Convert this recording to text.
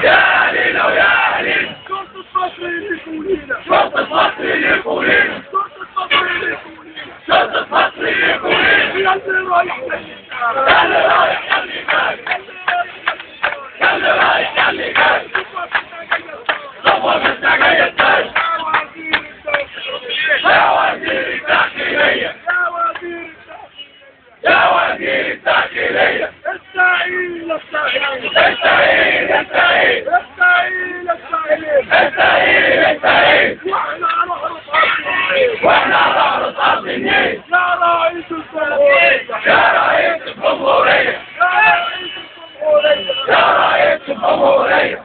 يا أهلنا ويا أهلنا شرطة مصر اللي يكونينا شرطة مصر اللي يكونينا شرطة مصر اللي يكونينا شرطة مصر اللي يكونينا يا اللي رايح يا اللي رايح يا اللي جاي يا اللي رايح يا اللي جاي صفوة بنتنا جاية ازاي يا وزير الداخلية يا وزير الداخلية استعين استعين استعين استعين استعين استعين استعين استعين واحنا على حرب النيل واحنا على رأس أرض النيل يا رئيس الجمهورية يا رئيس الجمهورية يا رئيس الجمهورية يا رئيس الجمهورية